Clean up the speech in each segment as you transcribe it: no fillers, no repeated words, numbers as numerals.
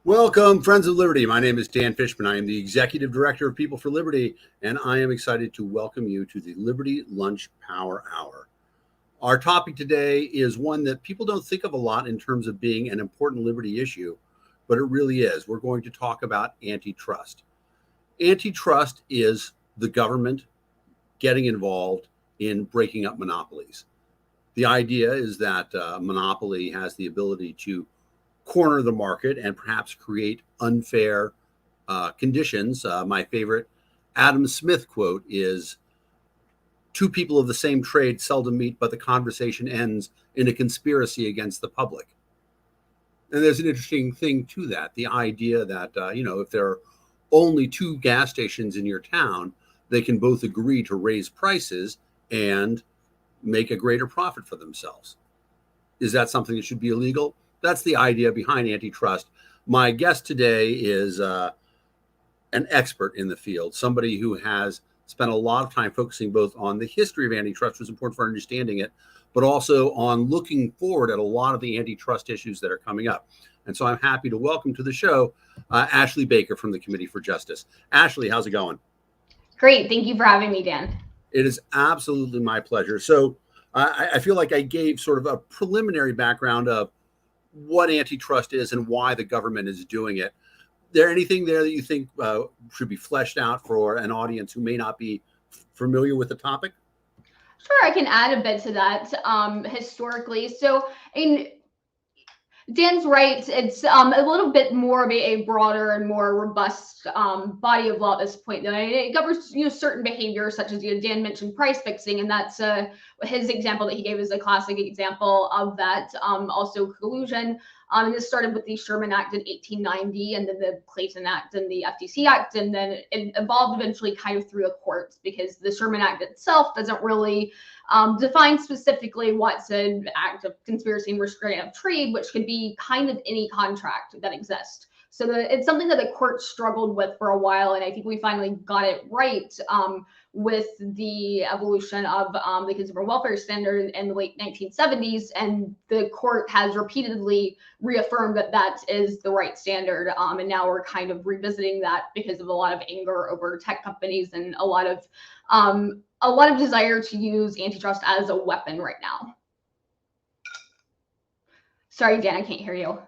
Welcome, Friends of Liberty. My name is Dan Fishman. I am the Executive Director of People for Liberty, and I am excited to welcome you to the Liberty Lunch Power Hour. Our topic today is one that people don't think of a lot in terms of being an important liberty issue, but it really is. We're going to talk about antitrust. Antitrust is the government getting involved in breaking up monopolies. The idea is that monopoly has the ability to corner the market and perhaps create unfair conditions. My favorite Adam Smith quote is, "Two people of the same trade seldom meet, but the conversation ends in a conspiracy against the public." And there's an interesting thing to that. The idea that, if there are only two gas stations in your town, they can both agree to raise prices and make a greater profit for themselves. Is that something that should be illegal? That's the idea behind antitrust. My guest today is an expert in the field, somebody who has spent a lot of time focusing both on the history of antitrust, which is important for understanding it, but also on looking forward at a lot of the antitrust issues that are coming up. And so I'm happy to welcome to the show Ashley Baker from the Committee for Justice. Ashley, how's it going? Great. Thank you for having me, Dan. It is absolutely my pleasure. So I feel like I gave sort of a preliminary background of what antitrust is and why the government is doing it. There anything there that you think should be fleshed out for an audience who may not be familiar with the topic? Sure, I can add a bit to that historically. So, Dan's right. It's a little bit more of a broader and more robust body of law at this point. It covers certain behaviors, such as Dan mentioned price fixing, and that's his example that he gave is a classic example of that. Also collusion. And this started with the Sherman Act in 1890, and then the Clayton Act and the FTC Act, and then it evolved eventually kind of through the courts, because the Sherman Act itself doesn't really define specifically what's an act of conspiracy and restraint of trade, which could be kind of any contract that exists. So it's something that the court struggled with for a while, and I think we finally got it right with the evolution of the consumer welfare standard in the late 1970s, and the court has repeatedly reaffirmed that that is the right standard, and now we're kind of revisiting that because of a lot of anger over tech companies and a lot of desire to use antitrust as a weapon right now. Sorry, Dan, I can't hear you.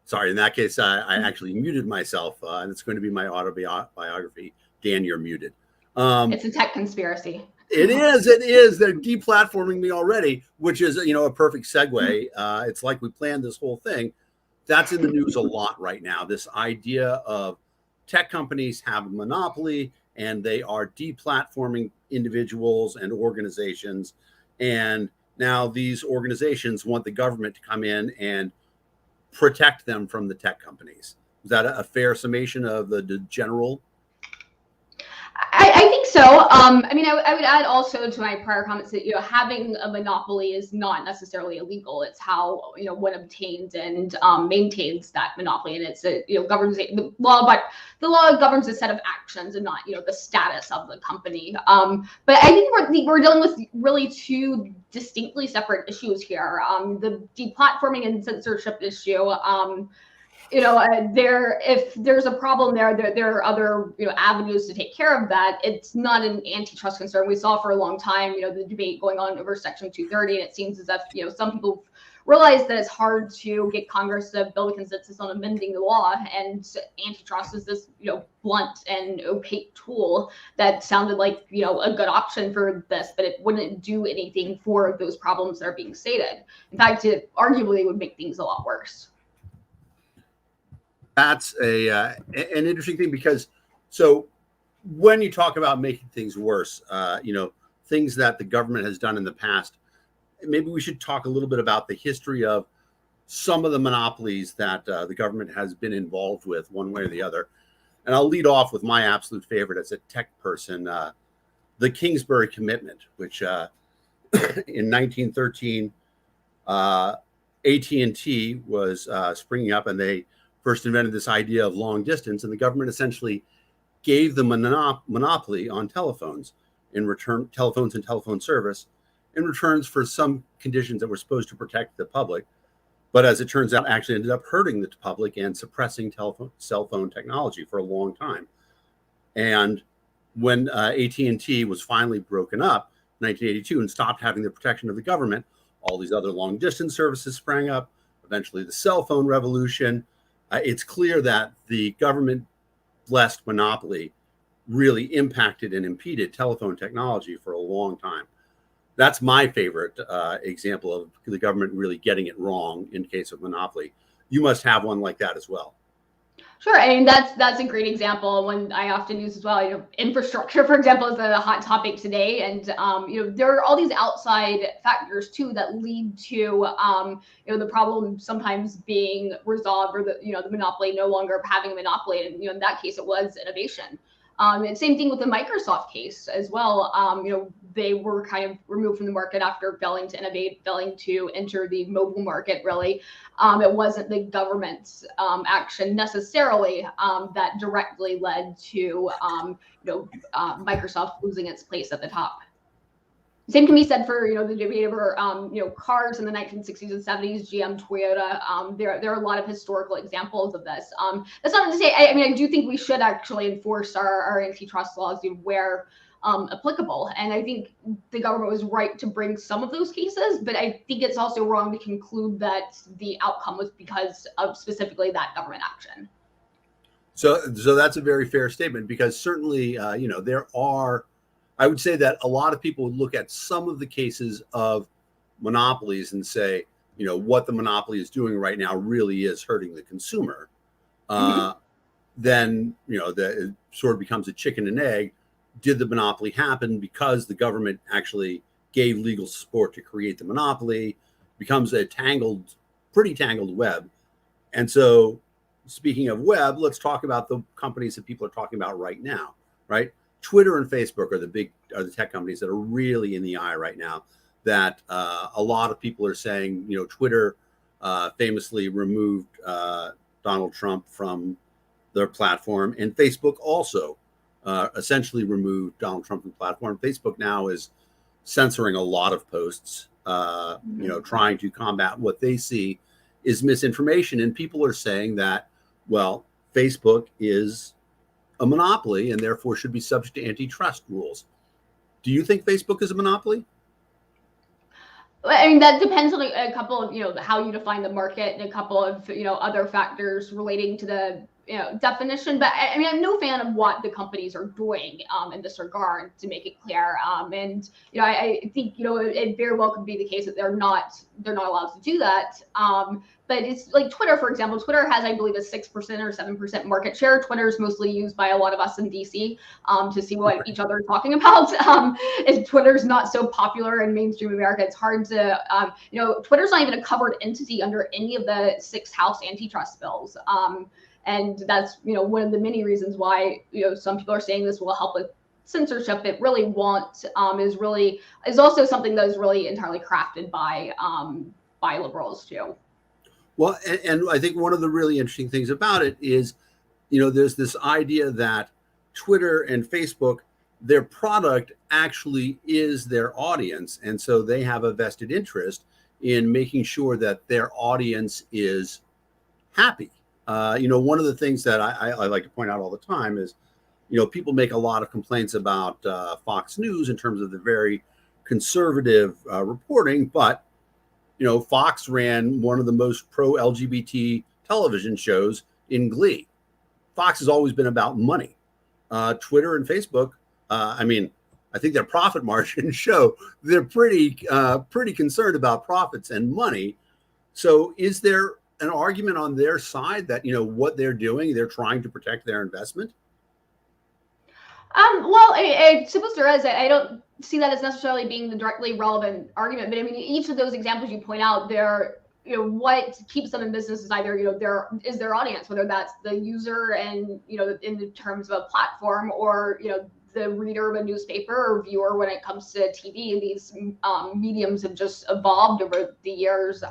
Sorry, in that case, I actually muted myself, and it's going to be my autobiography. Dan, you're muted. It's a tech conspiracy. It is. They're deplatforming me already, which is, a perfect segue. It's like we planned this whole thing. That's in the news a lot right now. This idea of tech companies have a monopoly and they are deplatforming individuals and organizations. And now these organizations want the government to come in and protect them from the tech companies. Is that a fair summation of the general? I think so. I would add also to my prior comments that having a monopoly is not necessarily illegal. It's how one obtains and maintains that monopoly, and it's governs the law. But the law governs a set of actions and not the status of the company. But I think we're dealing with really two distinctly separate issues here. The deplatforming and censorship issue. If there's a problem there are other avenues to take care of that. It's not an antitrust concern. We saw for a long time the debate going on over Section 230, and it seems as if some people realize that it's hard to get Congress to build a consensus on amending the law, and antitrust is this blunt and opaque tool that sounded like a good option for this, but it wouldn't do anything for those problems that are being stated. In fact, it arguably would make things a lot worse. That's an interesting thing, because so when you talk about making things worse, things that the government has done in the past, maybe we should talk a little bit about the history of some of the monopolies that the government has been involved with one way or the other. And I'll lead off with my absolute favorite as a tech person, the Kingsbury Commitment, which in 1913, AT&T was springing up, and they first invented this idea of long distance, and the government essentially gave the monopoly on telephones and telephone service in returns for some conditions that were supposed to protect the public. But as it turns out, actually ended up hurting the public and suppressing cell phone technology for a long time. And when AT&T was finally broken up in 1982 and stopped having the protection of the government, all these other long distance services sprang up, eventually the cell phone revolution. It's clear that the government blessed monopoly really impacted and impeded telephone technology for a long time. That's my favorite example of the government really getting it wrong in case of monopoly. You must have one like that as well. Sure, I mean that's a great example, one I often use as well. Infrastructure, for example, is a hot topic today, and there are all these outside factors too that lead to the problem sometimes being resolved, or the monopoly no longer having a monopoly, and in that case it was innovation. And same thing with the Microsoft case as well. They were kind of removed from the market after failing to innovate, failing to enter the mobile market, really. It wasn't the government's action necessarily that directly led to Microsoft losing its place at the top. Same can be said for the debate over cars in the 1960s and 70s, GM, Toyota. There are a lot of historical examples of this. That's not to say I do think we should actually enforce our antitrust laws where applicable, and I think the government was right to bring some of those cases, but I think it's also wrong to conclude that the outcome was because of specifically that government action. So that's a very fair statement, because certainly there are. I would say that a lot of people would look at some of the cases of monopolies and say, what the monopoly is doing right now really is hurting the consumer. Then, it sort of becomes a chicken and egg. Did the monopoly happen because the government actually gave legal support to create the monopoly? Becomes a pretty tangled web. And so, speaking of web, let's talk about the companies that people are talking about right now, right? Twitter and Facebook are the tech companies that are really in the eye right now. That a lot of people are saying, Twitter famously removed Donald Trump from their platform, and Facebook also essentially removed Donald Trump from the platform. Facebook now is censoring a lot of posts, trying to combat what they see is misinformation. And people are saying that, well, Facebook is a monopoly and therefore should be subject to antitrust rules. Do you think Facebook is a monopoly? I mean, that depends on a couple of, how you define the market, and a couple of, other factors relating to the, definition. But I mean, I'm no fan of what the companies are doing in this regard, to make it clear. And, I think, it very well could be the case that they're not allowed to do that. But it's like Twitter, for example. Twitter has, I believe, a 6% or 7% market share. Twitter is mostly used by a lot of us in DC to see what each other are talking about. If Twitter's not so popular in mainstream America, it's hard to, Twitter's not even a covered entity under any of the 6 House antitrust bills. And that's, one of the many reasons why, some people are saying this will help with censorship. It really won't. Is also something that is really entirely crafted by liberals too. Well, and I think one of the really interesting things about it is, there's this idea that Twitter and Facebook, their product actually is their audience. And so they have a vested interest in making sure that their audience is happy. One of the things that I like to point out all the time is, people make a lot of complaints about Fox News in terms of the very conservative reporting, but Fox ran one of the most pro-LGBT television shows in Glee. Fox has always been about money. Twitter and Facebook, I think their profit margins show they're pretty concerned about profits and money. So is there an argument on their side that, what they're doing, they're trying to protect their investment? Well, I suppose there is. I don't see that as necessarily being the directly relevant argument, but I mean, each of those examples you point out, they're, what keeps them in business is either, their audience, whether that's the user and, in the terms of a platform, or, the reader of a newspaper or viewer when it comes to TV. These mediums have just evolved over the years.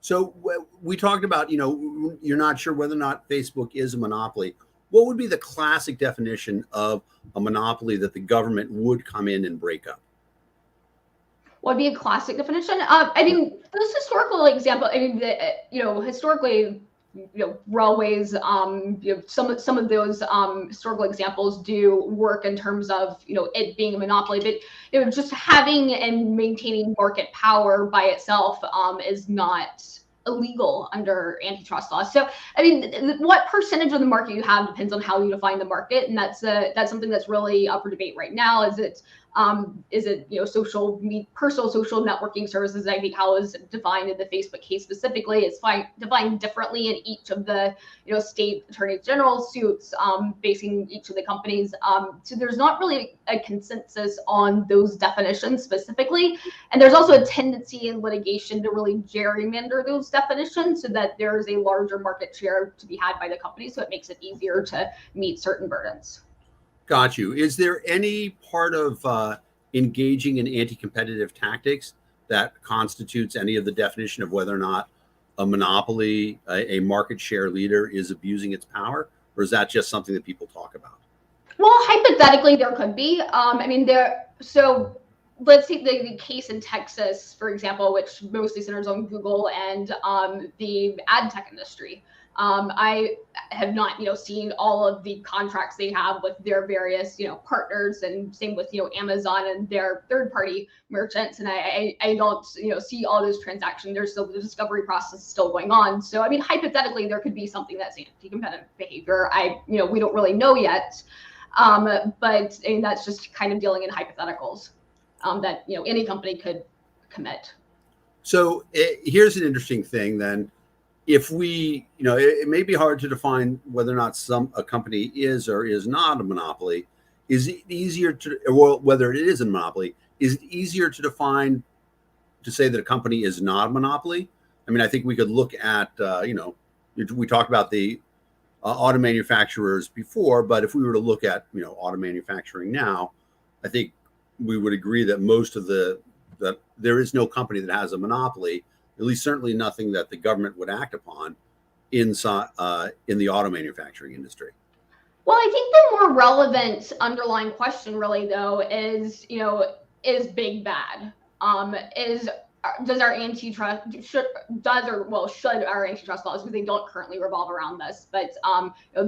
So we talked about, you're not sure whether or not Facebook is a monopoly. What would be the classic definition of a monopoly that the government would come in and break up? Would be a classic definition. I mean, those historical example. I mean, historically, railways. Some of those historical examples do work in terms of it being a monopoly, but just having and maintaining market power by itself is not illegal under antitrust law. So, I mean, what percentage of the market you have depends on how you define the market, and that's something that's really up for debate right now. Is it personal social networking services? I think how is defined in the Facebook case specifically is defined differently in each of the state attorney general suits facing each of the companies. So there's not really a consensus on those definitions specifically, and there's also a tendency in litigation to really gerrymander those definitions so that there is a larger market share to be had by the company, so it makes it easier to meet certain burdens. Got you. Is there any part of engaging in anti-competitive tactics that constitutes any of the definition of whether or not a monopoly, a market share leader, is abusing its power? Or is that just something that people talk about? Well, hypothetically, there could be. So let's take the case in Texas, for example, which mostly centers on Google and the ad tech industry. I have not, seen all of the contracts they have with their various, partners, and same with, Amazon and their third-party merchants. And I don't, see all those transactions. There's still the discovery process still going on. So, I mean, hypothetically, there could be something that's anti-competitive behavior. We don't really know yet. But that's just kind of dealing in hypotheticals that, any company could commit. So here's an interesting thing then. If we, it may be hard to define whether or not a company is or is not a monopoly. Is it easier whether it is a monopoly, is it easier to define, to say that a company is not a monopoly? I mean, I think we could look at, we talked about the auto manufacturers before, but if we were to look at, auto manufacturing now, I think we would agree that most of that there is no company that has a monopoly, at least certainly nothing that the government would act upon in the auto manufacturing industry. Well, I think the more relevant underlying question really, though, is, is big bad? Does our antitrust should our antitrust laws, because they don't currently revolve around this, but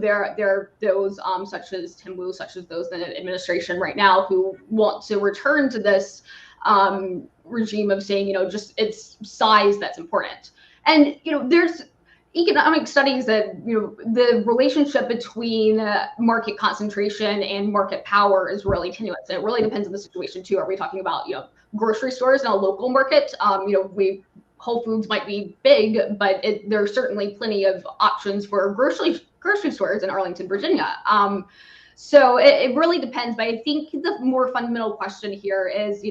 there are those such as Tim Wu, such as those in administration right now, who want to return to this regime of saying, just it's size that's important. And, there's economic studies that, the relationship between market concentration and market power is really tenuous. And it really depends on the situation too. Are we talking about, grocery stores in a local market? Whole Foods might be big, but there's certainly plenty of options for grocery stores in Arlington, Virginia. So it really depends. But I think the more fundamental question here is,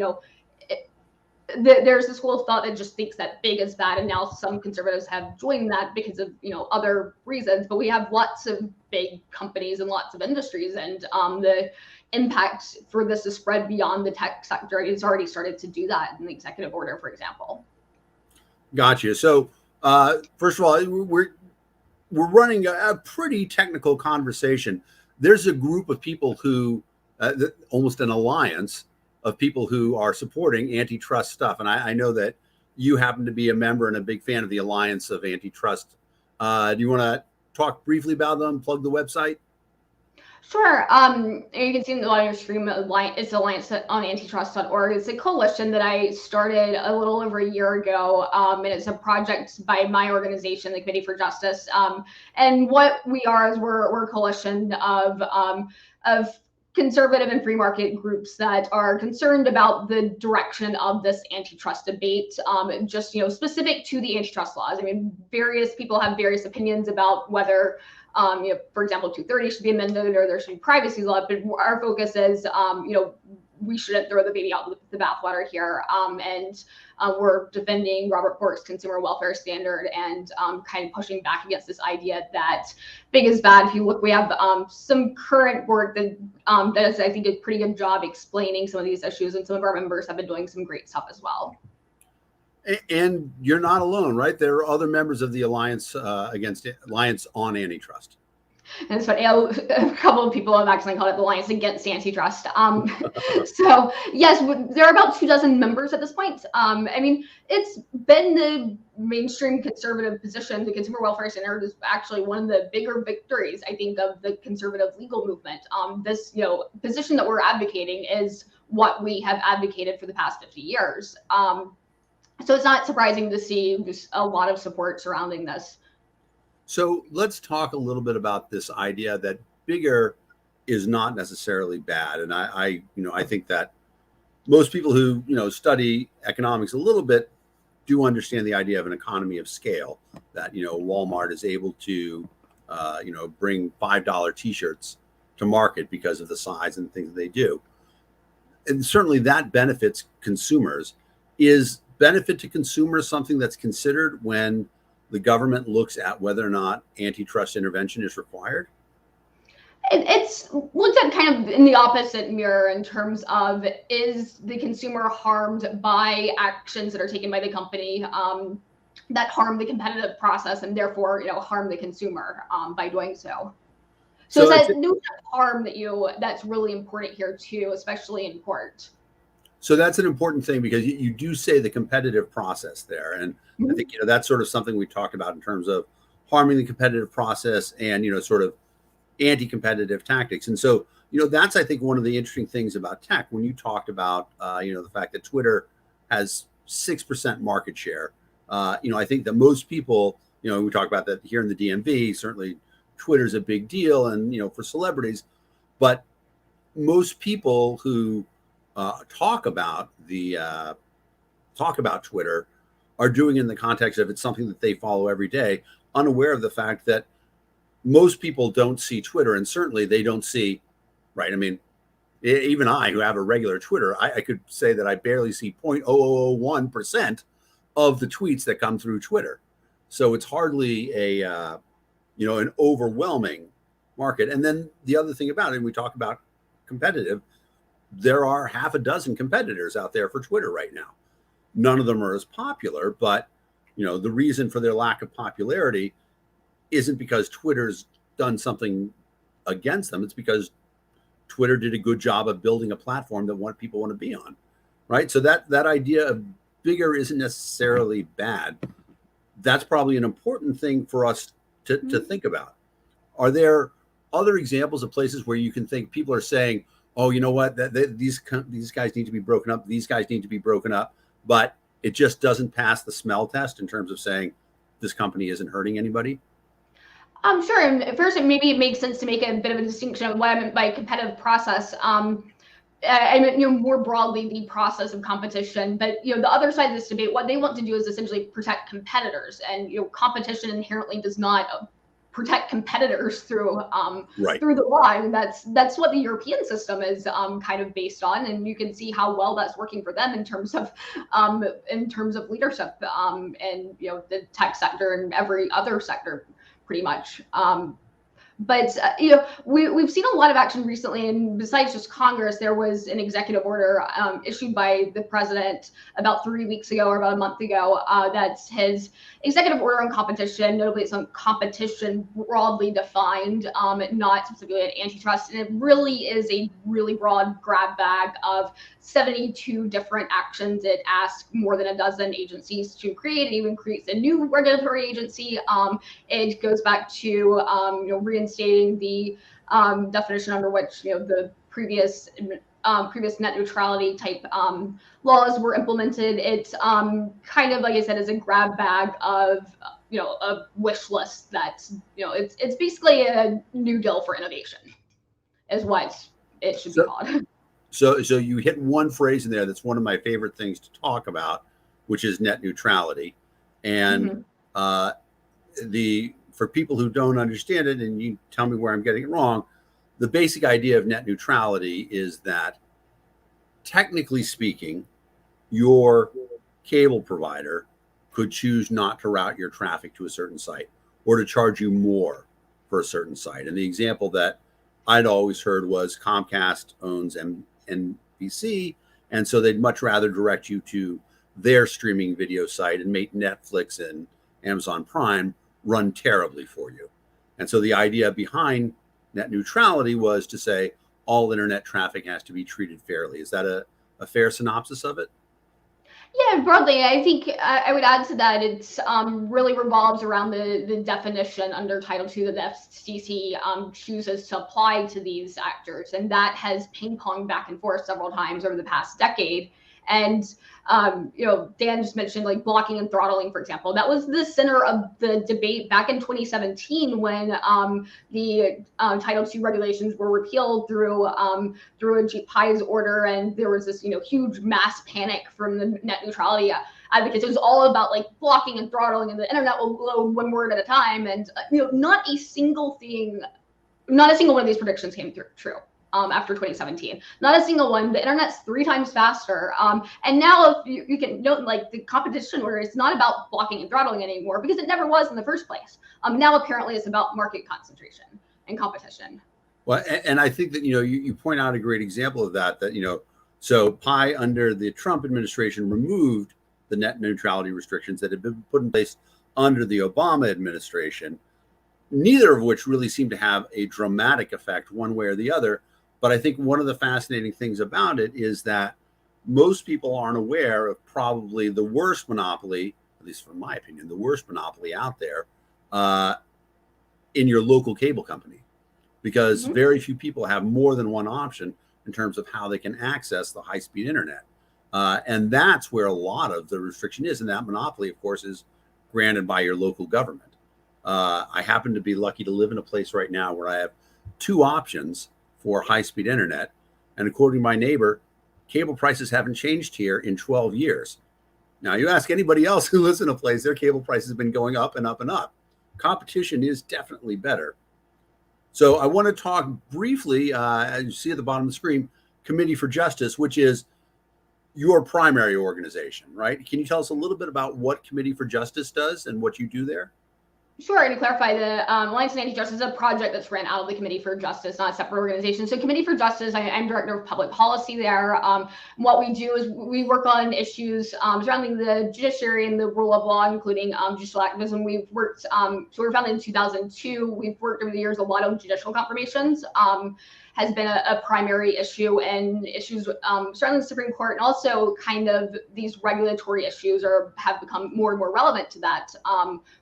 there's a school of thought that just thinks that big is bad, and now some conservatives have joined that because of other reasons. But we have lots of big companies and lots of industries, and the impact for this to spread beyond the tech sector has already started to do that in the executive order, for example. Gotcha. So first of all, we're running a pretty technical conversation. There's a group of people who almost an alliance of people who are supporting antitrust stuff. And I know that you happen to be a member and a big fan of the Alliance of Antitrust. Do you want to talk briefly about them, plug the website? Sure. You can see in the audio stream, it's Alliance on Antitrust.org. It's a coalition that I started a little over a year ago, and it's a project by my organization, the Committee for Justice. And what we are is we're a coalition of conservative and free market groups that are concerned about the direction of this antitrust debate, just specific to the antitrust laws. I mean, various people have various opinions about whether, for example, 230 should be amended or there should be privacy law. But our focus is, we shouldn't throw the baby out with the bathwater here. And we're defending Robert Bork's consumer welfare standard and kind of pushing back against this idea that big is bad. If you look, we have some current work that does, I think, a pretty good job explaining some of these issues. And some of our members have been doing some great stuff as well. And you're not alone, right? There are other members of the Alliance on Antitrust. And it's funny, a couple of people have actually called it the Alliance Against Antitrust. So yes, there are about 24 members at this point. I mean, it's been the mainstream conservative position. The Consumer Welfare Center is actually one of the bigger victories, I think, of the conservative legal movement. This, position that we're advocating is what we have advocated for the past 50 years. So it's not surprising to see just a lot of support surrounding this. So let's talk a little bit about this idea that bigger is not necessarily bad. And I think that most people who, study economics a little bit do understand the idea of an economy of scale, that, Walmart is able to, bring $5 t-shirts to market because of the size and things that they do. And certainly that benefits consumers. Is benefit to consumers something that's considered when the government looks at whether or not antitrust intervention is required? It's looked at kind of in the opposite mirror in terms of, is the consumer harmed by actions that are taken by the company that harm the competitive process and therefore, harm the consumer by doing so. So it's that notion of harm that's really important here too, especially in court. So that's an important thing, because you do say the competitive process there. And I think, that's sort of something we talked about in terms of harming the competitive process and, sort of anti-competitive tactics. And so, that's, I think, one of the interesting things about tech. When you talked about, the fact that Twitter has 6% market share, I think that most people, we talk about that here in the DMV, certainly Twitter's a big deal and, for celebrities, but most people who talk about Twitter are doing it in the context of it's something that they follow every day, unaware of the fact that most people don't see Twitter, and certainly they don't see, right? I mean, even I, who have a regular Twitter, I could say that I barely see 0.0001% of the tweets that come through Twitter. So it's hardly an overwhelming market. And then the other thing about it, and we talk about competitive, there are half a dozen competitors out there for Twitter right now. None of them are as popular, but the reason for their lack of popularity isn't because Twitter's done something against them. It's because Twitter did a good job of building a platform that people want to be on, right? So that idea of bigger isn't necessarily bad. That's probably an important thing for us to think about. Are there other examples of places where you can think people are saying, oh, you know what, these guys need to be broken up, these guys need to be broken up, but it just doesn't pass the smell test in terms of saying this company isn't hurting anybody? Sure. And first, maybe it makes sense to make a bit of a distinction of what I meant by competitive process. I meant, more broadly, the process of competition. But, the other side of this debate, what they want to do is essentially protect competitors. And, competition inherently does not protect competitors through through the law. And that's what the European system is kind of based on. And you can see how well that's working for them in terms of leadership and the tech sector and every other sector pretty much. But we've seen a lot of action recently, and besides just Congress, there was an executive order issued by the president about 3 weeks ago or about a month ago. That's his executive order on competition. Notably, it's on competition broadly defined, not specifically an antitrust, and it really is a really broad grab bag of 72 different actions. It asks more than a dozen agencies to create. It even creates a new regulatory agency. It goes back to reinstating the definition under which the previous net neutrality type laws were implemented. It's kind of, like I said, is a grab bag of a wish list that's it's basically a new deal for innovation, is what it should be called. So you hit one phrase in there that's one of my favorite things to talk about, which is net neutrality. And for people who don't understand it, and you tell me where I'm getting it wrong, the basic idea of net neutrality is that, technically speaking, your cable provider could choose not to route your traffic to a certain site or to charge you more for a certain site. And the example that I'd always heard was Comcast owns NBC, and so they'd much rather direct you to their streaming video site and make Netflix and Amazon Prime run terribly for you. And so the idea behind net neutrality was to say all internet traffic has to be treated fairly. Is that a fair synopsis of it? Yeah, broadly, I think I would add to that. It's really revolves around the definition under Title II that the FCC chooses to apply to these actors, and that has ping-ponged back and forth several times over the past decade. And Dan just mentioned like blocking and throttling, for example. That was the center of the debate back in 2017 when the Title II regulations were repealed through a Pi's order, and there was this huge mass panic from the net neutrality advocates. It was all about like blocking and throttling, and the internet will load one word at a time, and not a single one of these predictions came true. After 2017, not a single one. The internet's 3 times faster. And now if you can note, like the competition order is not about blocking and throttling anymore, because it never was in the first place. Now apparently it's about market concentration and competition. Well, and I think that, you point out a great example of that, so Pi under the Trump administration removed the net neutrality restrictions that had been put in place under the Obama administration, neither of which really seemed to have a dramatic effect one way or the other. But I think one of the fascinating things about it is that most people aren't aware of probably the worst monopoly, at least from my opinion, the worst monopoly out there in your local cable company, because very few people have more than one option in terms of how they can access the high-speed internet. And that's where a lot of the restriction is. And that monopoly, of course, is granted by your local government. I happen to be lucky to live in a place right now where I have 2 options for high-speed internet. And according to my neighbor, cable prices haven't changed here in 12 years. Now, you ask anybody else who lives in a place, their cable prices have been going up and up and up. Competition is definitely better. So I want to talk briefly, as you see at the bottom of the screen, Committee for Justice, which is your primary organization, right? Can you tell us a little bit about what Committee for Justice does and what you do there? Sure. To clarify, the Alliance on Antitrust is a project that's ran out of the Committee for Justice, not a separate organization. So Committee for Justice, I'm Director of Public Policy there. What we do is we work on issues surrounding the judiciary and the rule of law, including judicial activism. We've worked, so we were founded in 2002. We've worked over the years a lot of judicial confirmations. Has been a primary issue, and issues surrounding the Supreme Court, and also kind of these regulatory issues have become more and more relevant to that,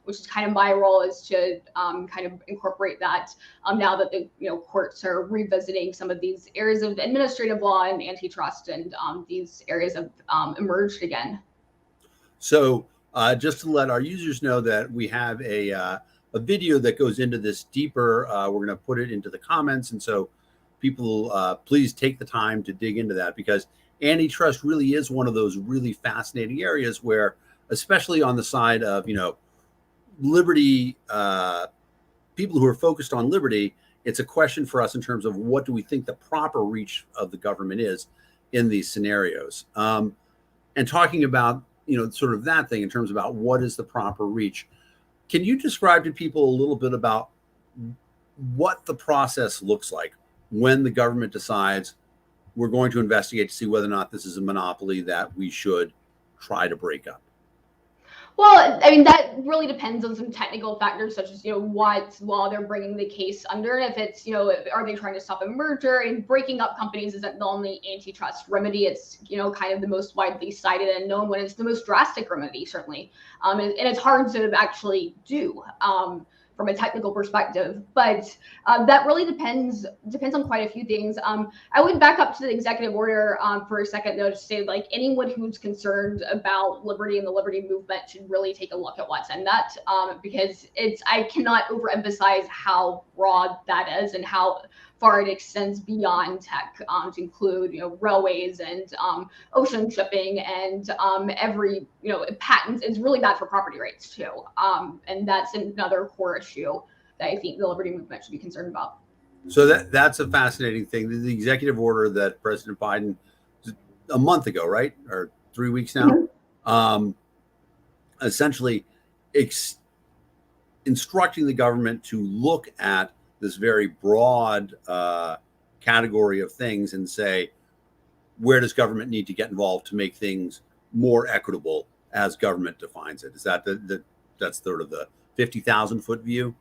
which is kind of my role, is to kind of incorporate that now that the courts are revisiting some of these areas of administrative law and antitrust, and these areas have emerged again. So just to let our users know that we have a video that goes into this deeper, we're going to put it into the comments, and so people, please take the time to dig into that, because antitrust really is one of those really fascinating areas where, especially on the side of, liberty, people who are focused on liberty, it's a question for us in terms of what do we think the proper reach of the government is in these scenarios. And talking about, sort of that thing in terms about what is the proper reach. Can you describe to people a little bit about what the process looks like when the government decides we're going to investigate to see whether or not this is a monopoly that we should try to break up? Well, I mean, that really depends on some technical factors, such as, what law they're bringing the case under. If it's, are they trying to stop a merger? And breaking up companies isn't the only antitrust remedy. It's, kind of the most widely cited and known when it's the most drastic remedy, certainly. And it's hard to actually do. From a technical perspective, but that really depends on quite a few things. I would back up to the executive order for a second, though, to say like anyone who's concerned about liberty and the liberty movement should really take a look at what's in that, because I cannot overemphasize how broad that is and how far it extends beyond tech, to include railways and ocean shipping and every patents. It's really bad for property rights too, and that's another core issue that I think the liberty movement should be concerned about. So that's a fascinating thing. The executive order that President Biden, a month ago, right, or 3 weeks now, essentially instructing the government to look at this very broad category of things and say, where does government need to get involved to make things more equitable as government defines it? Is that that's sort of the 50,000 foot view?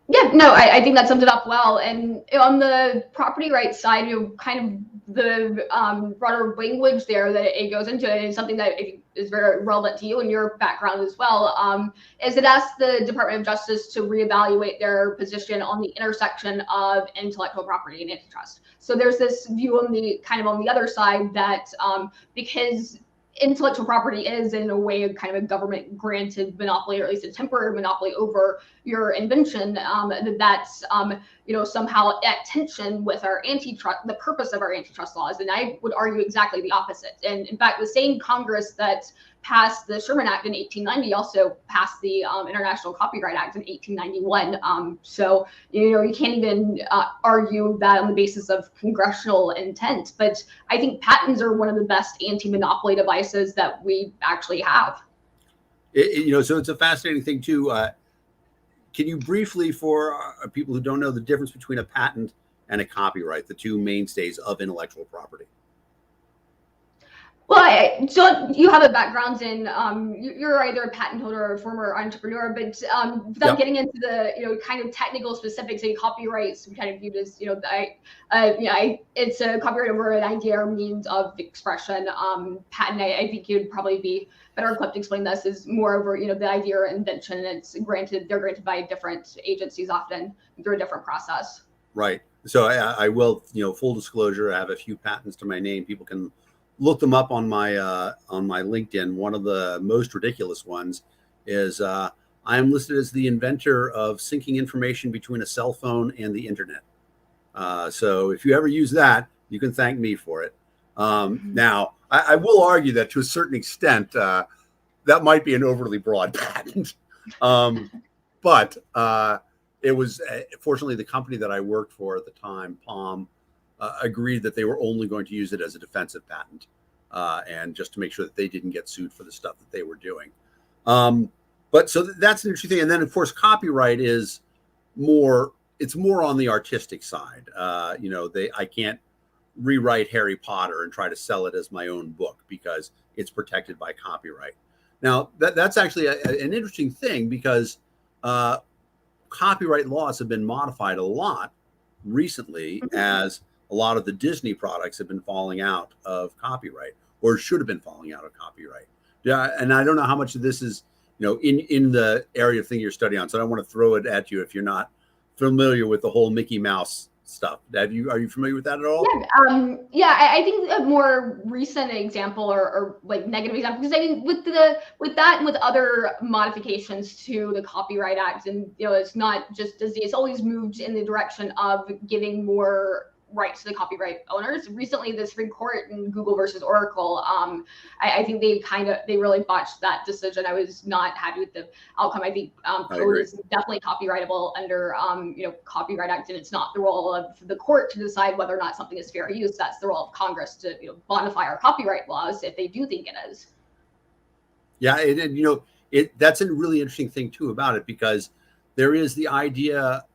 Yeah, no, I think that sums it up well. And on the property rights side, kind of the broader language there that it goes into, and something that I think is very relevant to you and your background as well, is it asks the Department of Justice to reevaluate their position on the intersection of intellectual property and antitrust. So there's this view on the other side that because intellectual property is in a way a kind of a government granted monopoly, or at least a temporary monopoly over your invention, that's somehow at tension with our antitrust, the purpose of our antitrust laws. And I would argue exactly the opposite. And in fact, the same Congress that passed the Sherman Act in 1890 also passed the International Copyright Act in 1891. So you can't even argue that on the basis of congressional intent. But I think patents are one of the best anti-monopoly devices that we actually have. So it's a fascinating thing too. Can you briefly, for people who don't know the difference between a patent and a copyright, the two mainstays of intellectual property? Well, so you have a background in you're either a patent holder or a former entrepreneur, but without getting into the kind of technical specifics, copyrights we kind of viewed as it's a copyright over an idea or means of expression. Patent, I think you'd probably be better equipped to explain this, is more over the idea or invention, and they're granted by different agencies, often through a different process. Right. So I will, full disclosure, I have a few patents to my name. People can look them up on my LinkedIn. One of the most ridiculous ones is I am listed as the inventor of syncing information between a cell phone and the internet. So if you ever use that, you can thank me for it. Now, I will argue that to a certain extent, that might be an overly broad patent. But it was, fortunately, the company that I worked for at the time, Palm, agreed that they were only going to use it as a defensive patent, and just to make sure that they didn't get sued for the stuff that they were doing. But so that's an interesting thing. And then, of course, copyright is it's more on the artistic side. I can't rewrite Harry Potter and try to sell it as my own book because it's protected by copyright. Now, that's actually an interesting thing, because copyright laws have been modified a lot recently, as a lot of the Disney products have been falling out of copyright, or should have been falling out of copyright. Yeah, and I don't know how much of this is, in the area of thing you're studying on. So I don't want to throw it at you if you're not familiar with the whole Mickey Mouse stuff. Are you familiar with that at all? Yeah, I think a more recent example, or like negative example, because I think with that and with other modifications to the Copyright Act, and it's not just Disney, it's always moved in the direction of giving more rights to the copyright owners. Recently, the Supreme Court in Google versus Oracle, I think they really botched that decision. I was not happy with the outcome. I think code is definitely copyrightable under Copyright Act, and it's not the role of the court to decide whether or not something is fair use. That's the role of Congress to modify our copyright laws if they do think it is. Yeah, and that's a really interesting thing too about it, because there is the idea,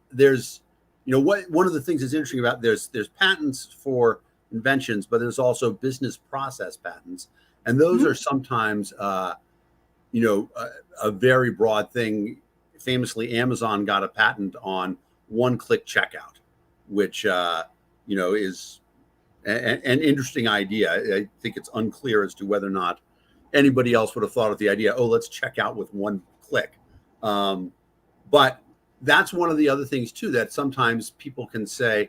one of the things that's interesting about there's patents for inventions, but there's also business process patents, and those are sometimes a very broad thing. Famously, Amazon got a patent on one-click checkout, which is an interesting idea. I think it's unclear as to whether or not anybody else would have thought of the idea, let's check out with one click. But that's one of the other things too, that sometimes people can say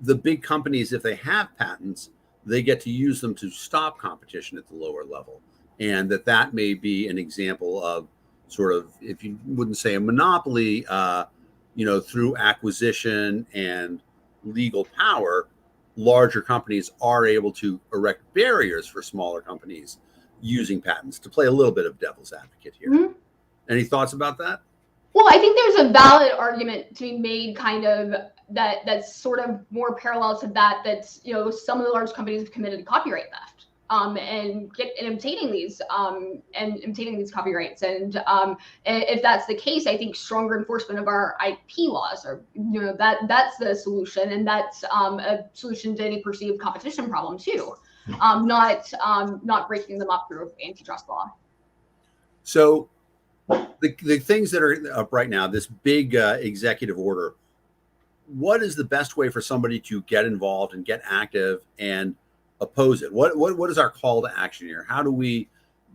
the big companies, if they have patents, they get to use them to stop competition at the lower level. And that may be an example of sort of, if you wouldn't say a monopoly, through acquisition and legal power, larger companies are able to erect barriers for smaller companies using patents, to play a little bit of devil's advocate here. Any thoughts about that? Well, I think there's a valid argument to be made, kind of that's sort of more parallel to that. That's some of the large companies have committed copyright theft, and obtaining these copyrights. And if that's the case, I think stronger enforcement of our IP laws are that's the solution, and that's a solution to any perceived competition problem too. Not breaking them up through antitrust law. So the things that are up right now, this big executive order, what is the best way for somebody to get involved and get active and oppose it? What is our call to action here? How do we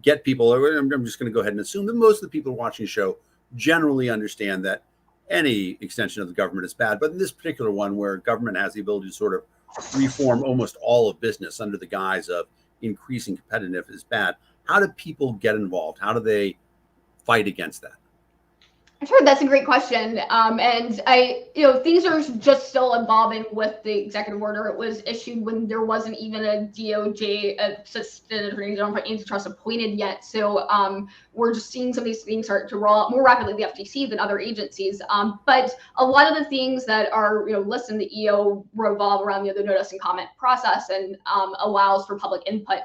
get people? I'm just going to go ahead and assume that most of the people watching the show generally understand that any extension of the government is bad, but in this particular one, where government has the ability to sort of reform almost all of business under the guise of increasing competitiveness is bad. How do people get involved? How do they fight against that? Sure, that's a great question. And things are just still evolving with the executive order. It was issued when there wasn't even a DOJ, Assistant Attorney General for Antitrust appointed yet. So we're just seeing some of these things start to roll out more rapidly, the FTC, than other agencies. But a lot of the things that are, listed in the EO revolve around the notice and comment process and allows for public input.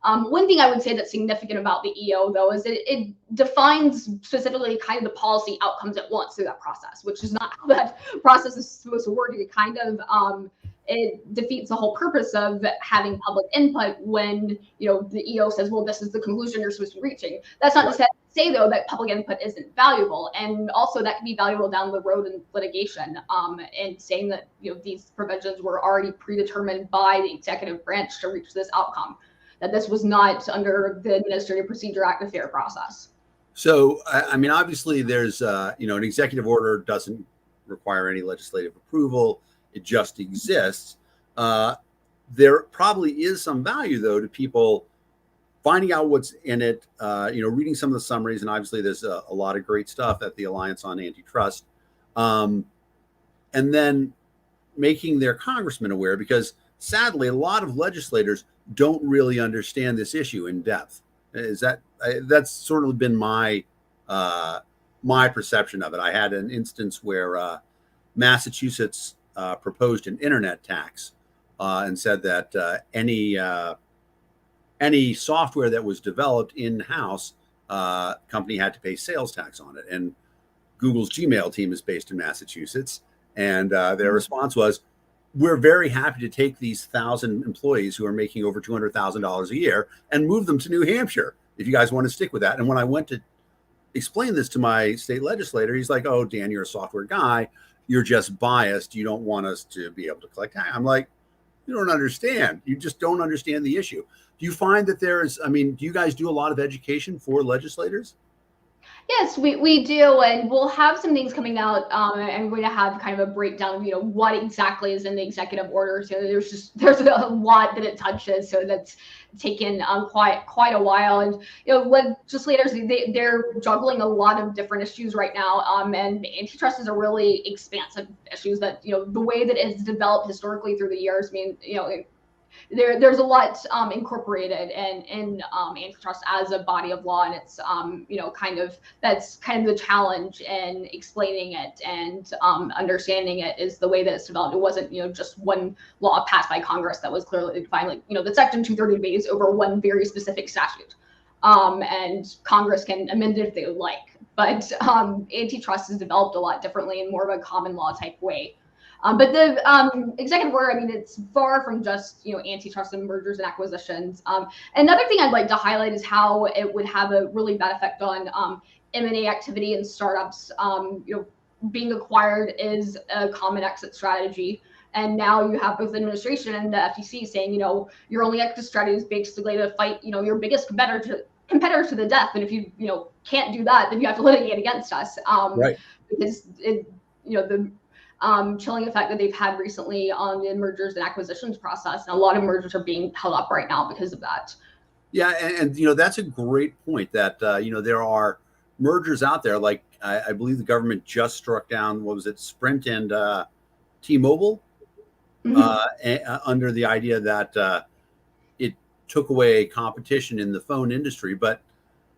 One thing I would say that's significant about the EO, though, is that it defines specifically kind of the policy outcomes it wants through that process, which is not how that process is supposed to work. It defeats the whole purpose of having public input when the EO says, well, this is the conclusion you're supposed to be reaching. That's not to say though that public input isn't valuable, and also that can be valuable down the road in litigation, and saying that these provisions were already predetermined by the executive branch to reach this outcome, that this was not under the Administrative Procedure Act a fair process. So, I mean, obviously there's, an executive order doesn't require any legislative approval. It just exists. There probably is some value, though, to people finding out what's in it, reading some of the summaries. And obviously there's a lot of great stuff at the Alliance on Antitrust. And then making their congressmen aware, because sadly, a lot of legislators don't really understand this issue in depth. That's sort of been my perception of it. I had an instance where Massachusetts proposed an internet tax and said that any software that was developed in-house, company had to pay sales tax on it. And Google's Gmail team is based in Massachusetts, and their response was, we're very happy to take these 1,000 employees who are making over $200,000 a year and move them to New Hampshire, if you guys want to stick with that. And when I went to explain this to my state legislator, he's like, oh, Dan, you're a software guy. You're just biased. You don't want us to be able to collect tax. I'm like, you don't understand. You just don't understand the issue. Do you find that do you guys do a lot of education for legislators? Yes, we do, and we'll have some things coming out, and we're going to have kind of a breakdown of what exactly is in the executive order. So there's a lot that it touches, so that's taken quite a while. And legislators, they're juggling a lot of different issues right now, and antitrust is a really expansive issues that the way that it's developed historically through the years. There's a lot incorporated in antitrust as a body of law, and it's that's kind of the challenge in explaining it and understanding it is the way that it's developed. It wasn't just one law passed by Congress that was clearly defined, the Section 230 debate is over one very specific statute, and Congress can amend it if they would like, but antitrust is developed a lot differently in more of a common law type way. But the executive order, it's far from just antitrust and mergers and acquisitions. Another thing I'd like to highlight is how it would have a really bad effect on M&A activity and startups. Being acquired is a common exit strategy, and now you have both the administration and the FTC saying your only exit strategy is basically to fight your biggest competitor to the death, and if you can't do that, then you have to litigate against us. Right. Because the chilling effect that they've had recently on the mergers and acquisitions process. And a lot of mergers are being held up right now because of that. Yeah. And that's a great point that, there are mergers out there. Like I believe the government just struck down, what was it, Sprint and T-Mobile, under the idea that it took away competition in the phone industry. But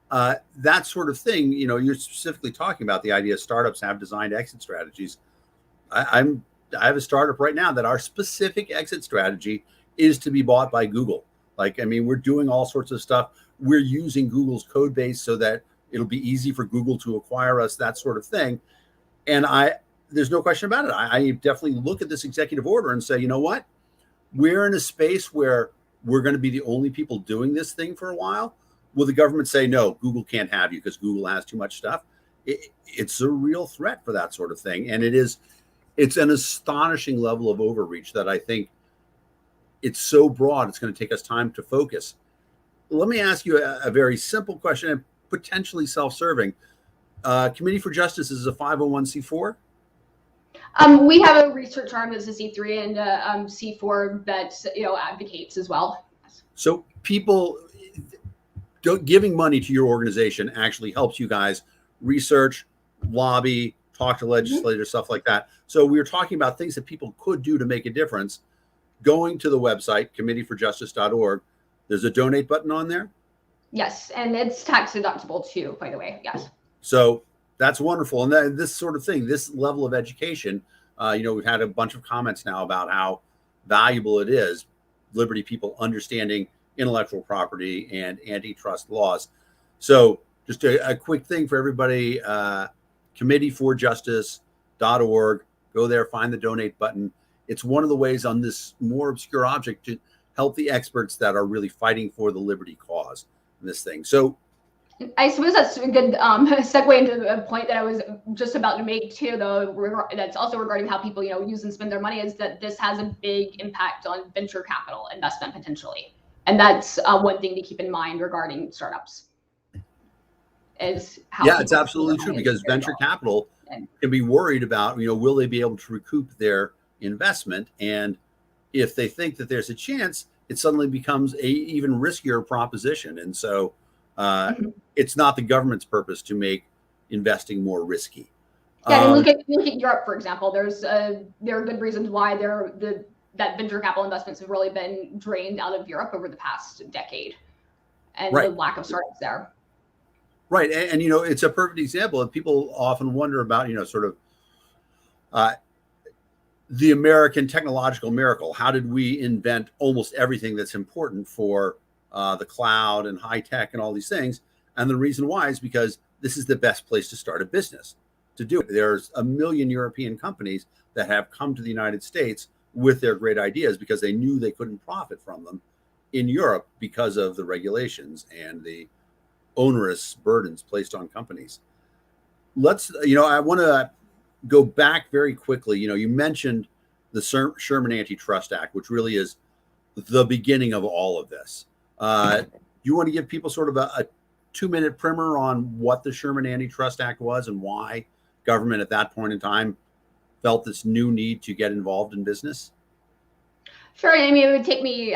that sort of thing, you're specifically talking about the idea startups have designed exit strategies. I have a startup right now that our specific exit strategy is to be bought by Google. We're doing all sorts of stuff. We're using Google's code base so that it'll be easy for Google to acquire us, that sort of thing. And there's no question about it. I definitely look at this executive order and say, you know what? We're in a space where we're going to be the only people doing this thing for a while. will the government say, no, Google can't have you because Google has too much stuff? It's a real threat for that sort of thing. And it's an astonishing level of overreach that I think it's so broad, it's going to take us time to focus. Let me ask you a very simple question and potentially self-serving. Committee for Justice is a 501c4? We have a research arm that's a C3 and a C4 that advocates as well. So people giving money to your organization actually helps you guys research, lobby, talk to legislators, stuff like that. So we were talking about things that people could do to make a difference. Going to the website, committeeforjustice.org, there's a donate button on there. Yes, and it's tax deductible too, by the way. Yes. So that's wonderful. And then this sort of thing, this level of education, we've had a bunch of comments now about how valuable it is, Liberty people understanding intellectual property and antitrust laws. So just a quick thing for everybody, committeeforjustice.org, go there, find the donate button. It's one of the ways on this more obscure object to help the experts that are really fighting for the liberty cause in this thing. So I suppose that's a good segue into a point that I was just about to make too, though, that's also regarding how people, use and spend their money, is that this has a big impact on venture capital investment potentially. And that's one thing to keep in mind regarding startups. Is how it's absolutely true, because venture capital can be worried about, will they be able to recoup their investment? And if they think that there's a chance, it suddenly becomes a even riskier proposition. And so it's not the government's purpose to make investing more risky. Yeah, and look at Europe, for example. There are good reasons why that venture capital investments have really been drained out of Europe over the past decade, and the lack of startups there. Right, and it's a perfect example. And people often wonder about the American technological miracle. How did we invent almost everything that's important for the cloud and high tech and all these things? And the reason why is because this is the best place to start a business to do it. There's a million European companies that have come to the United States with their great ideas because they knew they couldn't profit from them in Europe because of the regulations and the onerous burdens placed on companies. I want to go back very quickly. You mentioned the Sherman Antitrust Act, which really is the beginning of all of this. You want to give people sort of a 2-minute primer on what the Sherman Antitrust Act was and why government at that point in time felt this new need to get involved in business? Sure. I mean, it would take me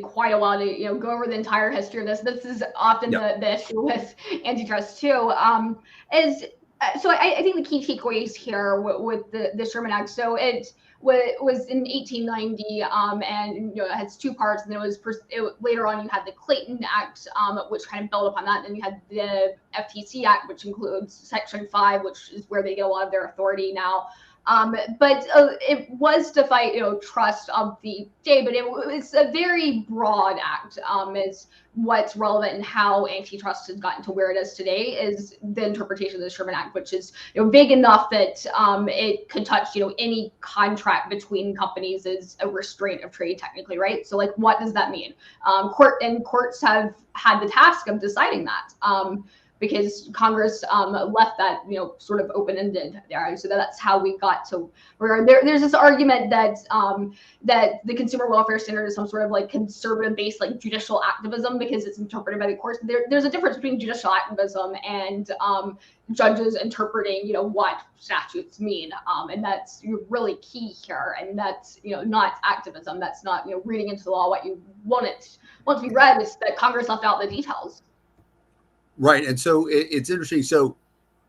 quite a while to go over the entire history of this. This is often the issue with antitrust too. So I think the key takeaways here with the Sherman Act. So it was in 1890, and it has two parts. And then later on you had the Clayton Act, which kind of built upon that. And then you had the FTC Act, which includes Section 5, which is where they get a lot of their authority now. But it was to fight, trust of the day, but it's a very broad act. Is what's relevant and how antitrust has gotten to where it is today is the interpretation of the Sherman Act, which is big enough that it could touch any contract between companies is a restraint of trade technically, right? So like, what does that mean? Courts have had the task of deciding that. Because Congress left that sort of open-ended there, so that's how we got to where there's this argument that that the consumer welfare standard is some sort of like conservative-based like judicial activism because it's interpreted by the courts. There's a difference between judicial activism and judges interpreting what statutes mean, and that's really key here. And that's not activism. That's not reading into the law what you want it to be read. Is that Congress left out the details. Right. And so it's interesting. So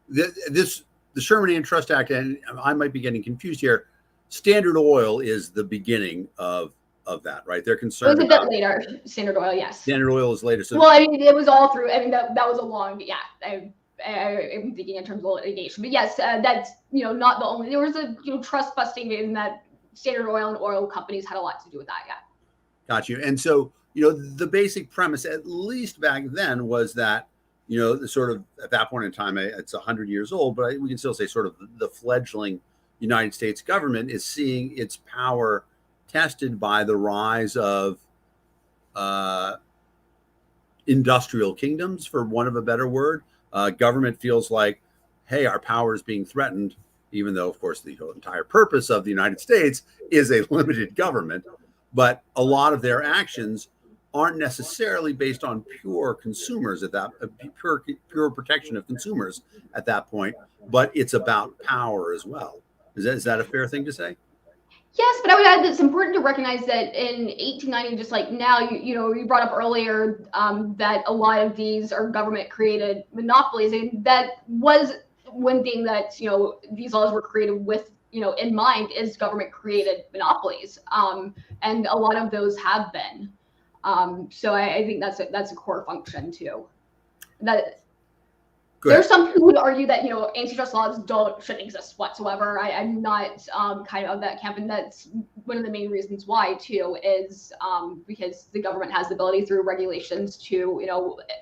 the Sherman Antitrust Act, and I might be getting confused here, Standard Oil is the beginning of that, right? They're concerned. It was a bit later, Standard Oil, yes. Standard Oil is later. So, well, I mean, it was all through. I mean, that was a long, I'm thinking in terms of litigation, but yes, that's not the only. There was a trust busting in that Standard Oil and oil companies had a lot to do with that. Yeah. Got you. And so the basic premise, at least back then, was that the sort of at that point in time, it's 100 years old, but we can still say sort of the fledgling United States government is seeing its power tested by the rise of industrial kingdoms, for want of a better word. Government feels like, hey, our power is being threatened, even though, of course, the entire purpose of the United States is a limited government. But a lot of their actions aren't necessarily based on pure consumers at that pure protection of consumers at that point, but it's about power as well. Is that a fair thing to say? Yes, but I would add that it's important to recognize that in 1890, just like now, you brought up earlier that a lot of these are government-created monopolies, and that was one thing that these laws were created with in mind, is government-created monopolies, and a lot of those have been. So I think that's a core function too. That there's some people who would argue that antitrust laws shouldn't exist whatsoever. I'm not kind of that camp, and that's one of the main reasons why too, is because the government has the ability through regulations to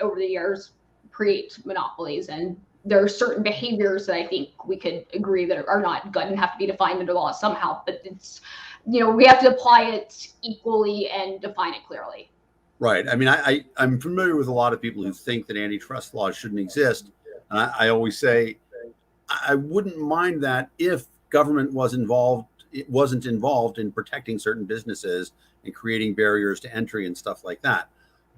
over the years create monopolies, and there are certain behaviors that I think we could agree that are not good and have to be defined under law somehow. But it's we have to apply it equally and define it clearly. Right. I mean, I'm familiar with a lot of people who think that antitrust laws shouldn't exist. And I always say I wouldn't mind that if government wasn't involved in protecting certain businesses and creating barriers to entry and stuff like that.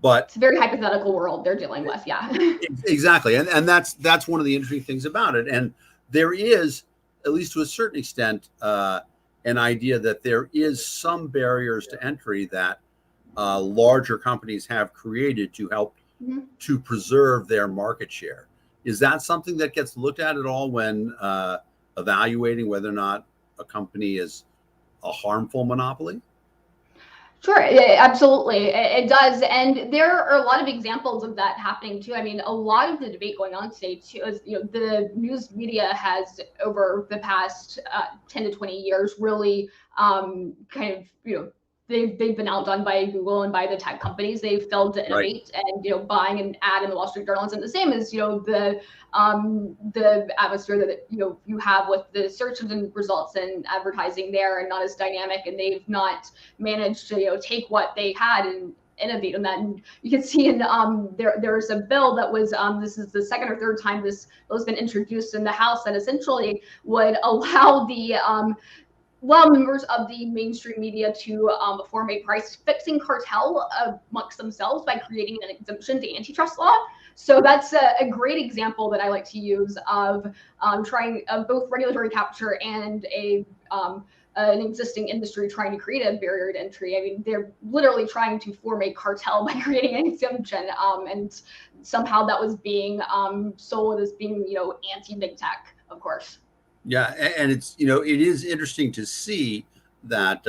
But it's a very hypothetical world they're dealing with. Yeah, exactly. And that's one of the interesting things about it. And there is, at least to a certain extent, an idea that there is some barriers to entry that larger companies have created to help to preserve their market share. Is that something that gets looked at all when evaluating whether or not a company is a harmful monopoly? Sure, absolutely, it does, and there are a lot of examples of that happening too. I mean, a lot of the debate going on today too is, the news media has over the past 10 to 20 years really kind of, they've been outdone by Google and by the tech companies. They've failed to innovate, and buying an ad in the Wall Street Journal isn't the same as the atmosphere that you have with the search engine results and advertising there, and not as dynamic. And they've not managed to take what they had and innovate on that. And you can see in there's a bill that was this is the second or third time this bill has been introduced in the House, that essentially would allow members of the mainstream media to form a price-fixing cartel amongst themselves by creating an exemption to antitrust law. So that's a great example that I like to use of trying both regulatory capture and an existing industry trying to create a barrier to entry. I mean, they're literally trying to form a cartel by creating an exemption, and somehow that was being sold as being anti-big tech, of course. Yeah, and it's it is interesting to see that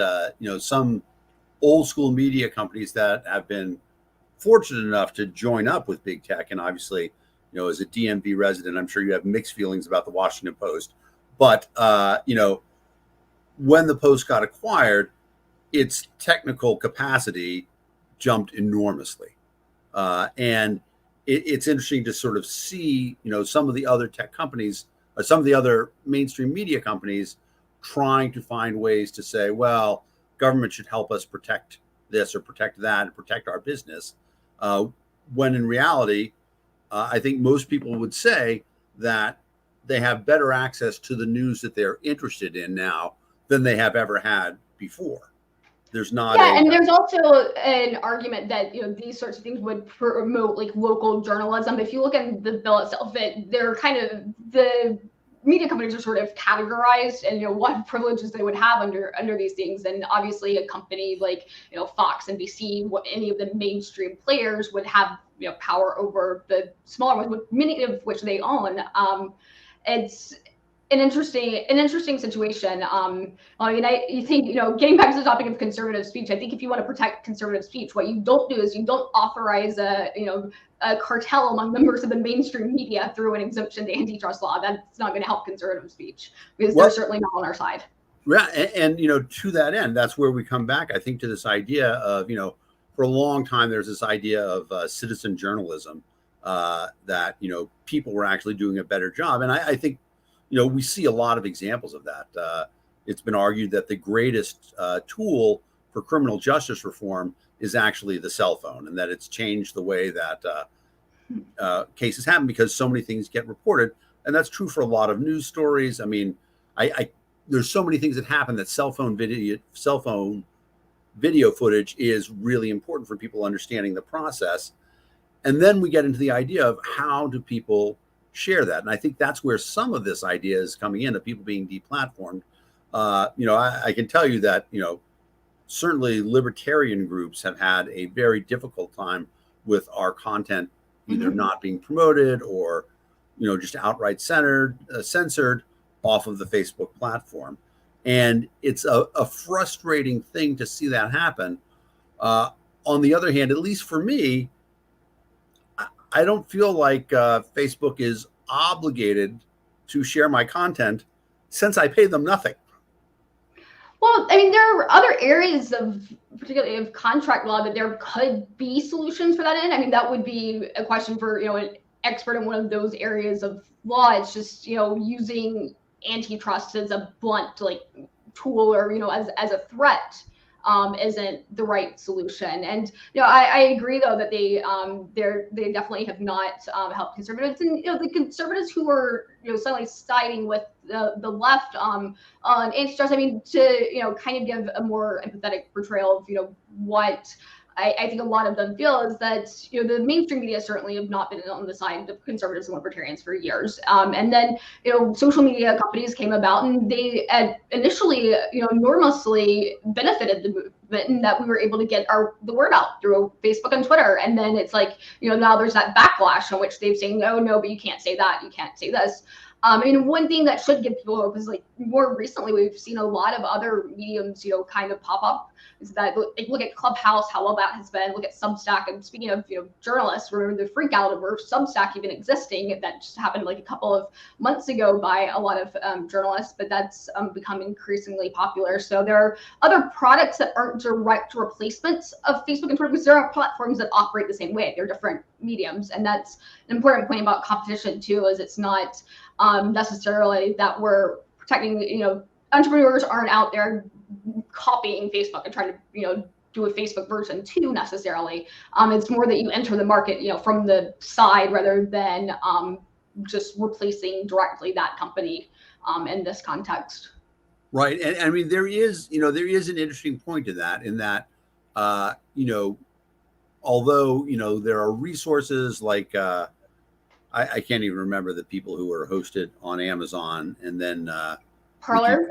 some old school media companies that have been fortunate enough to join up with big tech, and obviously as a DMV resident, I'm sure you have mixed feelings about the Washington Post, but when the Post got acquired, its technical capacity jumped enormously, and it's interesting to sort of see some of the other tech companies, some of the other mainstream media companies trying to find ways to say, well, government should help us protect this or protect that and protect our business. When in reality, I think most people would say that they have better access to the news that they're interested in now than they have ever had before. There's not. Yeah, and there's also an argument that these sorts of things would promote like local journalism. If you look at the bill itself, they're kind of, the media companies are sort of categorized, and what privileges they would have under these things. And obviously, a company like Fox, NBC, any of the mainstream players would have power over the smaller ones, many of which they own. It's an interesting situation. I mean, you think, getting back to the topic of conservative speech, I think if you want to protect conservative speech, what you don't do is you don't authorize a cartel among members of the mainstream media through an exemption to antitrust law. That's not going to help conservative speech, because they're certainly not on our side. Yeah, and to that end, that's where we come back, I think, to this idea of, for a long time, there's this idea of citizen journalism, that, people were actually doing a better job. And I think, we see a lot of examples of that. It's been argued that the greatest tool for criminal justice reform is actually the cell phone, and that it's changed the way that cases happen because so many things get reported. And that's true for a lot of news stories. I mean, there's so many things that happen that cell phone video footage is really important for people understanding the process. And then we get into the idea of how do people share that. And I think that's where some of this idea is coming in, of people being deplatformed. I can tell you that, certainly libertarian groups have had a very difficult time with our content either not being promoted or, just outright censored off of the Facebook platform. And it's a frustrating thing to see that happen. On the other hand, at least for me, I don't feel like Facebook is obligated to share my content since I pay them nothing. Well, I mean, there are other areas particularly of contract law, that there could be solutions for that in. I mean, that would be a question for, an expert in one of those areas of law. It's just, using antitrust as a blunt tool or, as a threat isn't the right solution. And I agree though that they definitely have not helped conservatives, and the conservatives who are suddenly siding with the left on antitrust. I mean, to kind of give a more empathetic portrayal of what I think a lot of them feel is that the mainstream media certainly have not been on the side of conservatives and libertarians for years, and then social media companies came about, and they initially enormously benefited the movement, and that we were able to get the word out through Facebook and Twitter. And then it's like now there's that backlash in which they've saying no, but you can't say that, you can't say this. I mean, one thing that should give people hope is more recently we've seen a lot of other mediums kind of pop up. Is that look at Clubhouse, how well that has been. Look at Substack. And speaking of journalists, remember the freak out over Substack even existing. That just happened a couple of months ago by a lot of journalists, but that's become increasingly popular. So there are other products that aren't direct replacements of Facebook and Twitter, because there are platforms that operate the same way. They're different mediums, and that's an important point about competition too. Is it's not necessarily that we're protecting. Entrepreneurs aren't out there copying Facebook and trying to do a Facebook version 2 necessarily. It's more that you enter the market from the side rather than just replacing directly that company in this context. Right. And I mean, there is an interesting point to that, in that although there are resources like I can't even remember the people who were hosted on Amazon, and then Parler,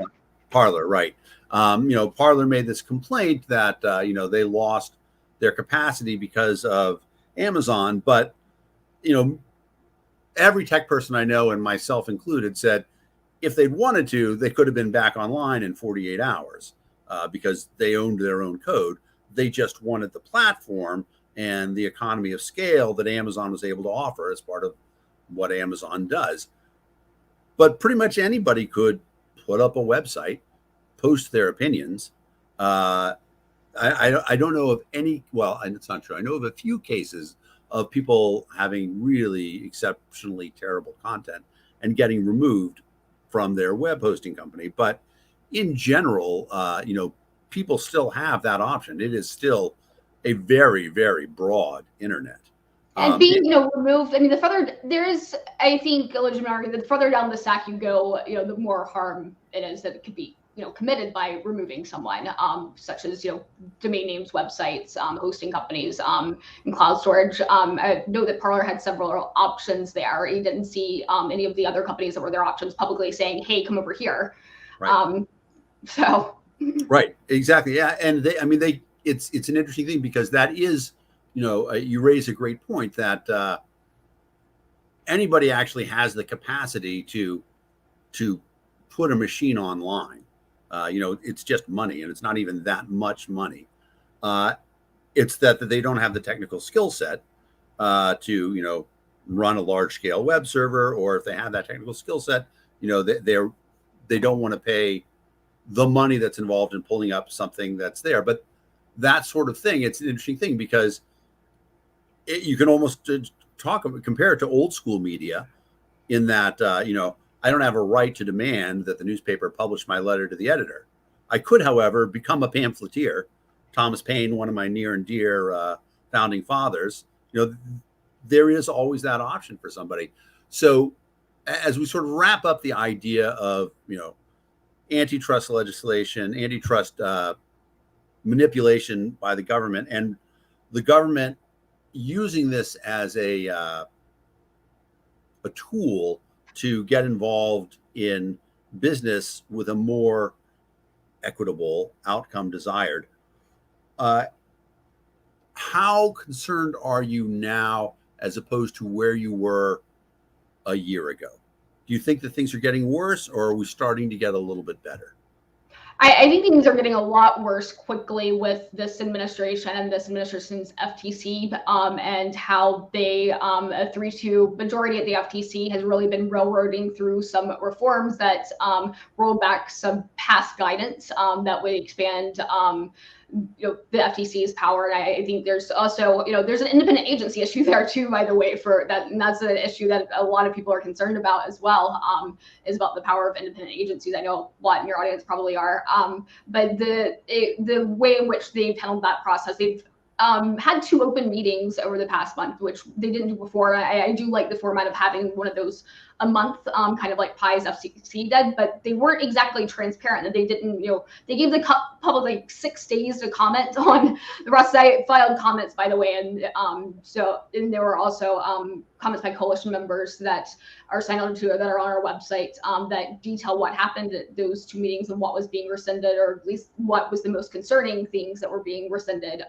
right. Parler made this complaint that, they lost their capacity because of Amazon. But, every tech person I know, and myself included, said if they'd wanted to, they could have been back online in 48 hours because they owned their own code. They just wanted the platform and the economy of scale that Amazon was able to offer as part of what Amazon does. But pretty much anybody could put up a website, post their opinions. I don't know of any, well, and it's not true. I know of a few cases of people having really exceptionally terrible content and getting removed from their web hosting company. But in general, people still have that option. It is still a very, very broad internet. And being, removed, I mean, the further there is, I think, a legitimate argument, the further down the stack you go, the more harm it is that it could be, committed by removing someone, such as, domain names, websites, hosting companies, and cloud storage. I know that Parler had several options there. You didn't see any of the other companies that were their options publicly saying, hey, come over here. Right. Right, exactly. Yeah. And it's an interesting thing, because that is, you raise a great point that anybody actually has the capacity to put a machine online. It's just money, and it's not even that much money. It's that they don't have the technical skill set to, run a large scale web server, or if they have that technical skill set, they don't want to pay the money that's involved in pulling up something that's there. But that sort of thing, it's an interesting thing, because you can almost compare it to old school media, in that, I don't have a right to demand that the newspaper publish my letter to the editor. I could, however, become a pamphleteer Thomas Paine, one of my near and dear founding fathers, there is always that option for somebody. So as we sort of wrap up the idea of, antitrust legislation, antitrust manipulation by the government, and the government using this as a tool to get involved in business with a more equitable outcome desired. How concerned are you now as opposed to where you were a year ago? Do you think that things are getting worse, or are we starting to get a little bit better? I think things are getting a lot worse quickly with this administration and this administration's FTC, and how they, a 3-2 majority at the FTC has really been railroading through some reforms that rolled back some past guidance that would expand the FTC's power. And I think there's also, there's an independent agency issue there too, by the way, for that. And that's an issue that a lot of people are concerned about as well, is about the power of independent agencies. I know a lot in your audience probably are. But the way in which they've handled that process, they've had 2 open meetings over the past month, which they didn't do before. I do like the format of having one of those a month, kind of like Pi's FCC did, but they weren't exactly transparent. That they didn't, they gave the public like 6 days to comment on the rest. I filed comments, by the way, and there were also comments by coalition members that are signed on to that are on our website that detail what happened at those 2 meetings and what was being rescinded, or at least what was the most concerning things that were being rescinded,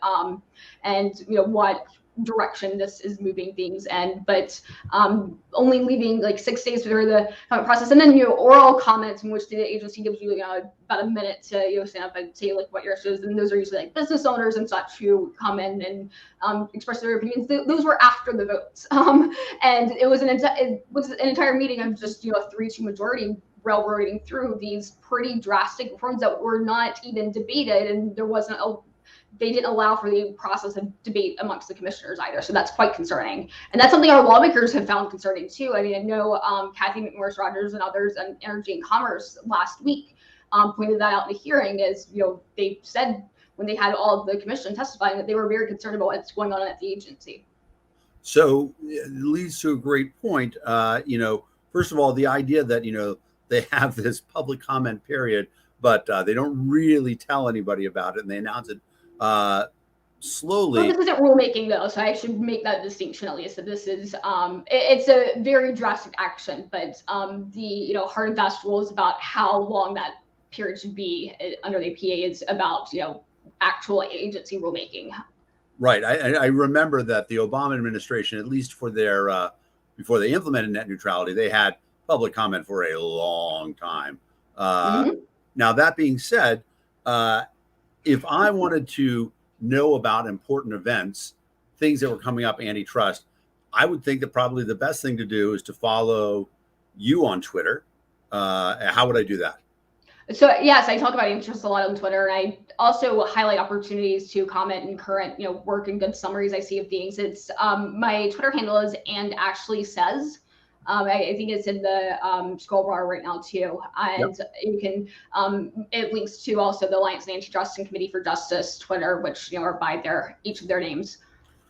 and what direction this is moving things in, but only leaving like 6 days for the comment process, and then oral comments in which the agency gives you about a minute to stand up and say like what your issue is, and those are usually like business owners and such who come in and express their opinions. Those were after the votes, and it was an entire meeting of just a 3-2 majority railroading through these pretty drastic reforms that were not even debated, and they didn't allow for the process of debate amongst the commissioners either. So that's quite concerning. And that's something our lawmakers have found concerning too. I mean, I know Kathy McMorris Rogers and others on Energy and Commerce last week pointed that out in a hearing, as they said when they had all of the commission testifying that they were very concerned about what's going on at the agency. So it leads to a great point. First of all, the idea that, they have this public comment period, but they don't really tell anybody about it, and they announce it slowly. Well, this isn't rulemaking though, so I should make that distinction at least. That this is it's a very drastic action, but the hard and fast rules about how long that period should be under the APA is about actual agency rulemaking. Right. I remember that the Obama administration, at least for their before they implemented net neutrality, they had public comment for a long time. Now that being said, if I wanted to know about important events, things that were coming up antitrust, I would think that probably the best thing to do is to follow you on Twitter. How would I do that? So yes, I talk about antitrust a lot on Twitter, and I also highlight opportunities to comment in current work and good summaries I see of things. It's my Twitter handle is and actually says. I think it's in the scroll bar right now too, and you can it links to also the Alliance on Antitrust and Committee for Justice Twitter, which are by each of their names.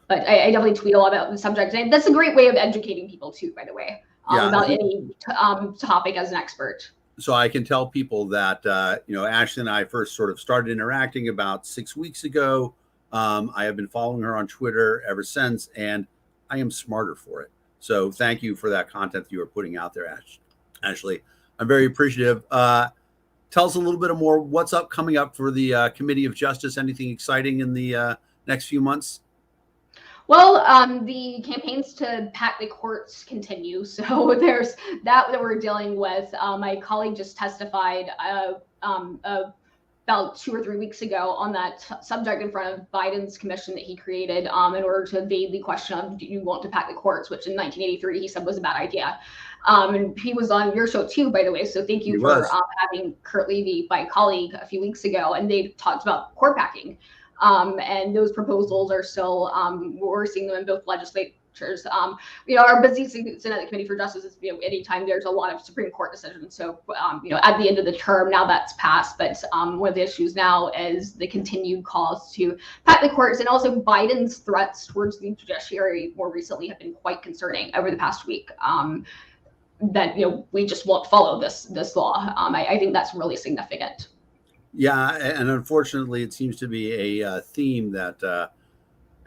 But I definitely tweet a lot about the subject, and that's a great way of educating people too, by the way, about any topic as an expert. So I can tell people that Ashley and I first sort of started interacting about 6 weeks ago. I have been following her on Twitter ever since, and I am smarter for it. So thank you for that content that you are putting out there, Ashley. I'm very appreciative. Tell us a little bit more. What's coming up for the Committee of Justice? Anything exciting in the next few months? Well, the campaigns to pack the courts continue. So there's that we're dealing with. My colleague just testified about 2 or 3 weeks ago on that subject in front of Biden's commission that he created in order to evade the question of do you want to pack the courts, which in 1983 he said was a bad idea. And he was on your show too, by the way. So thank you for having Kurt Levy, my colleague, a few weeks ago, and they talked about court packing. And those proposals are still, we're seeing them in both legislatures. Our busy season at the Committee for Justice is, anytime there's a lot of Supreme Court decisions. So, at the end of the term, now that's passed. But one of the issues now is the continued calls to pack the courts, and also Biden's threats towards the judiciary more recently have been quite concerning over the past week. That we just won't follow this law. I think that's really significant. Yeah, and unfortunately, it seems to be a theme that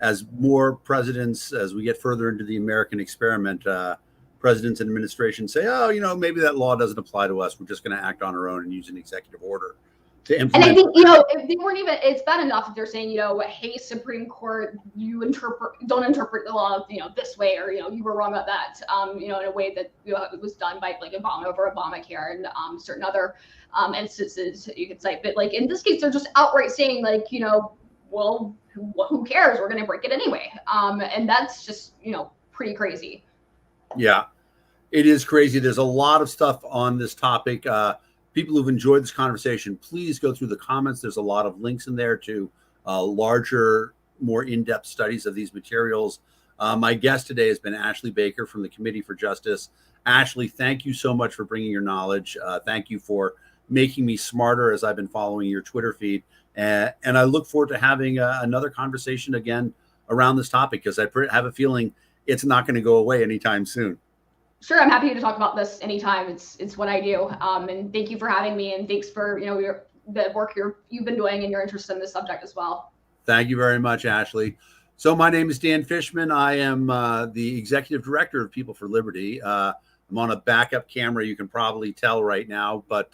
as more presidents, as we get further into the American experiment, presidents and administrations say, oh, maybe that law doesn't apply to us. We're just going to act on our own and use an executive order to implement. And I think, if they weren't even, it's bad enough if they're saying, hey, Supreme Court, don't interpret the law, this way, or, you were wrong about that, in a way that, it was done by like Obama over Obamacare and certain other instances you could cite. But like in this case, they're just outright saying like, well, who cares? We're going to break it anyway. And that's just, pretty crazy. Yeah, it is crazy. There's a lot of stuff on this topic. People who've enjoyed this conversation, please go through the comments. There's a lot of links in there to larger, more in-depth studies of these materials. My guest today has been Ashley Baker from the Committee for Justice. Ashley, thank you so much for bringing your knowledge. Thank you for making me smarter as I've been following your Twitter feed. And I look forward to having another conversation again around this topic, because I have a feeling it's not going to go away anytime soon. Sure, I'm happy to talk about this anytime. It's what I do. And thank you for having me, and thanks for the work you've been doing and your interest in this subject as well. Thank you very much, Ashley. So my name is Dan Fishman. I am the executive director of People for Liberty. I'm on a backup camera, you can probably tell right now, but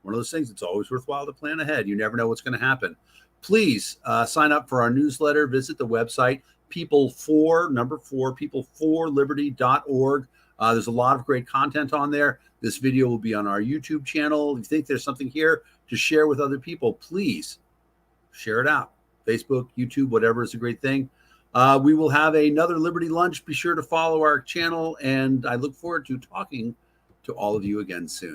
one of those things, it's always worthwhile to plan ahead. You never know what's going to happen. Please sign up for our newsletter. Visit the website, people4liberty.org. There's a lot of great content on there. This video will be on our YouTube channel. If you think there's something here to share with other people, please share it out. Facebook, YouTube, whatever is a great thing. We will have another Liberty Lunch. Be sure to follow our channel, and I look forward to talking to all of you again soon.